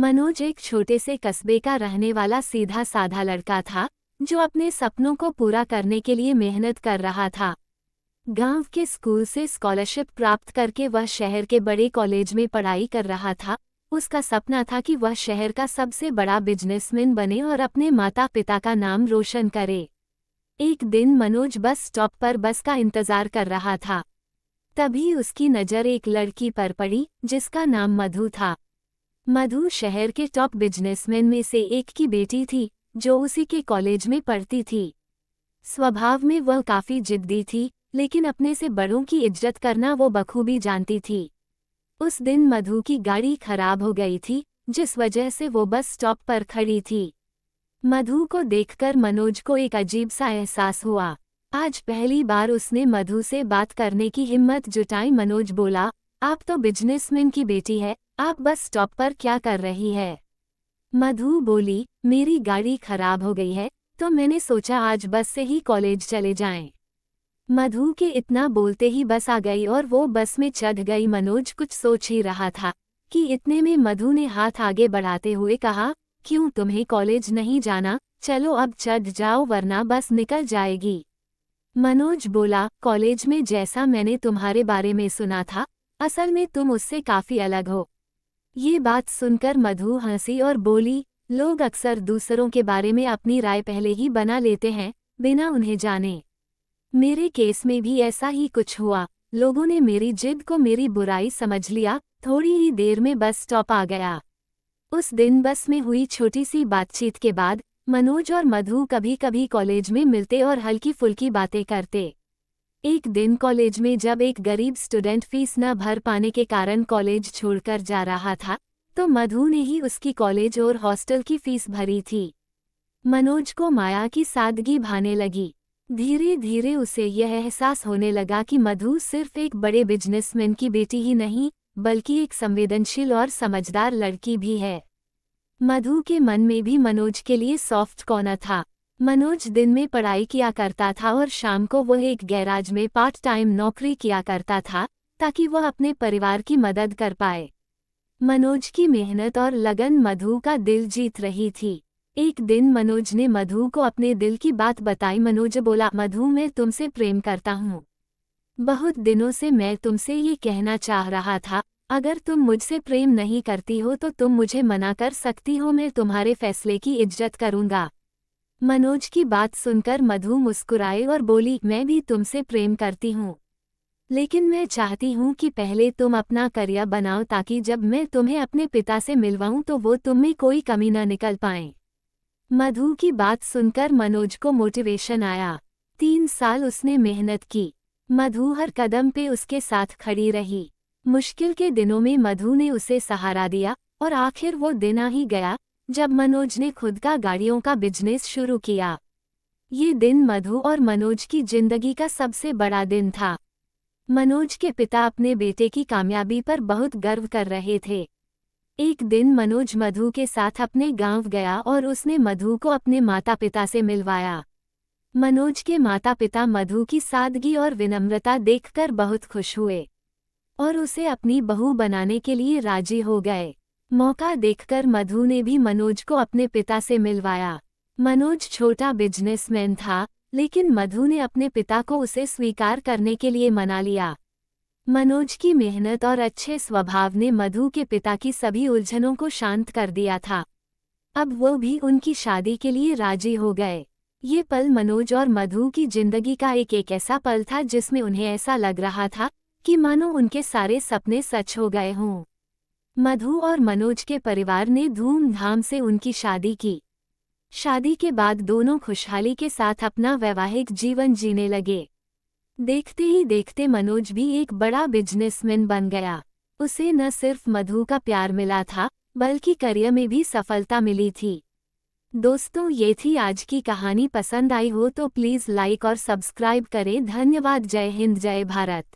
मनोज एक छोटे से कस्बे का रहने वाला सीधा साधा लड़का था जो अपने सपनों को पूरा करने के लिए मेहनत कर रहा था। गांव के स्कूल से स्कॉलरशिप प्राप्त करके वह शहर के बड़े कॉलेज में पढ़ाई कर रहा था। उसका सपना था कि वह शहर का सबसे बड़ा बिजनेसमैन बने और अपने माता पिता का नाम रोशन करे। एक दिन मनोज बस स्टॉप पर बस का इंतजार कर रहा था। तभी उसकी नज़र एक लड़की पर पड़ी जिसका नाम मधु था। मधु शहर के टॉप बिजनेसमैन में से एक की बेटी थी जो उसी के कॉलेज में पढ़ती थी। स्वभाव में वह काफ़ी जिद्दी थी, लेकिन अपने से बड़ों की इज्जत करना वो बखूबी जानती थी। उस दिन मधु की गाड़ी खराब हो गई थी, जिस वजह से वो बस स्टॉप पर खड़ी थी। मधु को देखकर मनोज को एक अजीब सा एहसास हुआ। आज पहली बार उसने मधु से बात करने की हिम्मत जुटाई। मनोज बोला, आप तो बिजनेसमैन की बेटी है, आप बस स्टॉप पर क्या कर रही है? मधु बोली, मेरी गाड़ी खराब हो गई है तो मैंने सोचा आज बस से ही कॉलेज चले जाएं। मधु के इतना बोलते ही बस आ गई और वो बस में चढ़ गई। मनोज कुछ सोच ही रहा था कि इतने में मधु ने हाथ आगे बढ़ाते हुए कहा, क्यों तुम्हें कॉलेज नहीं जाना? चलो अब चढ़ जाओ वरना बस निकल जाएगी। मनोज बोला, कॉलेज में जैसा मैंने तुम्हारे बारे में सुना था, असल में तुम उससे काफ़ी अलग हो। ये बात सुनकर मधु हंसी और बोली, लोग अक्सर दूसरों के बारे में अपनी राय पहले ही बना लेते हैं बिना उन्हें जाने। मेरे केस में भी ऐसा ही कुछ हुआ। लोगों ने मेरी जिद को मेरी बुराई समझ लिया। थोड़ी ही देर में बस स्टॉप आ गया। उस दिन बस में हुई छोटी सी बातचीत के बाद मनोज और मधु कभी कभी कॉलेज में मिलते और हल्की फुल्की बातें करते। एक दिन कॉलेज में जब एक गरीब स्टूडेंट फीस न भर पाने के कारण कॉलेज छोड़कर जा रहा था, तो मधु ने ही उसकी कॉलेज और हॉस्टल की फीस भरी थी। मनोज को माया की सादगी भाने लगी। धीरे धीरे उसे यह एहसास होने लगा कि मधु सिर्फ एक बड़े बिजनेसमैन की बेटी ही नहीं, बल्कि एक संवेदनशील और समझदार लड़की भी है। मधु के मन में भी मनोज के लिए सॉफ्ट कॉर्नर था। मनोज दिन में पढ़ाई किया करता था और शाम को वह एक गैराज में पार्ट टाइम नौकरी किया करता था ताकि वह अपने परिवार की मदद कर पाए। मनोज की मेहनत और लगन मधु का दिल जीत रही थी। एक दिन मनोज ने मधु को अपने दिल की बात बताई। मनोज बोला, मधु मैं तुमसे प्रेम करता हूँ। बहुत दिनों से मैं तुमसे ये कहना चाह रहा था, अगर तुम मुझसे प्रेम नहीं करती हो तो तुम मुझे मना कर सकती हो, मैं तुम्हारे फैसले की इज्जत करूँगा। मनोज की बात सुनकर मधु मुस्कुराई और बोली, मैं भी तुमसे प्रेम करती हूँ, लेकिन मैं चाहती हूँ कि पहले तुम अपना करियर बनाओ ताकि जब मैं तुम्हें अपने पिता से मिलवाऊँ तो वो तुम में कोई कमी न निकल पाए। मधु की बात सुनकर मनोज को मोटिवेशन आया। 3 साल उसने मेहनत की। मधु हर कदम पे उसके साथ खड़ी रही। मुश्किल के दिनों में मधु ने उसे सहारा दिया और आखिर वो दिन आ ही गया जब मनोज ने खुद का गाड़ियों का बिजनेस शुरू किया। ये दिन मधु और मनोज की जिंदगी का सबसे बड़ा दिन था। मनोज के पिता अपने बेटे की कामयाबी पर बहुत गर्व कर रहे थे। एक दिन मनोज मधु के साथ अपने गांव गया और उसने मधु को अपने माता पिता से मिलवाया। मनोज के माता पिता मधु की सादगी और विनम्रता देखकर बहुत खुश हुए और उसे अपनी बहू बनाने के लिए राजी हो गए। मौका देखकर मधु ने भी मनोज को अपने पिता से मिलवाया। मनोज छोटा बिजनेसमैन था, लेकिन मधु ने अपने पिता को उसे स्वीकार करने के लिए मना लिया। मनोज की मेहनत और अच्छे स्वभाव ने मधु के पिता की सभी उलझनों को शांत कर दिया था। अब वो भी उनकी शादी के लिए राजी हो गए। ये पल मनोज और मधु की जिंदगी का एक ऐसा पल था जिसमें उन्हें ऐसा लग रहा था कि मानो उनके सारे सपने सच हो गए हों। मधु और मनोज के परिवार ने धूमधाम से उनकी शादी की। शादी के बाद दोनों खुशहाली के साथ अपना वैवाहिक जीवन जीने लगे। देखते ही देखते मनोज भी एक बड़ा बिजनेसमैन बन गया। उसे न सिर्फ मधु का प्यार मिला था, बल्कि करियर में भी सफलता मिली थी। दोस्तों, ये थी आज की कहानी। पसंद आई हो तो प्लीज़ लाइक और सब्सक्राइब करें। धन्यवाद। जय हिंद, जय भारत।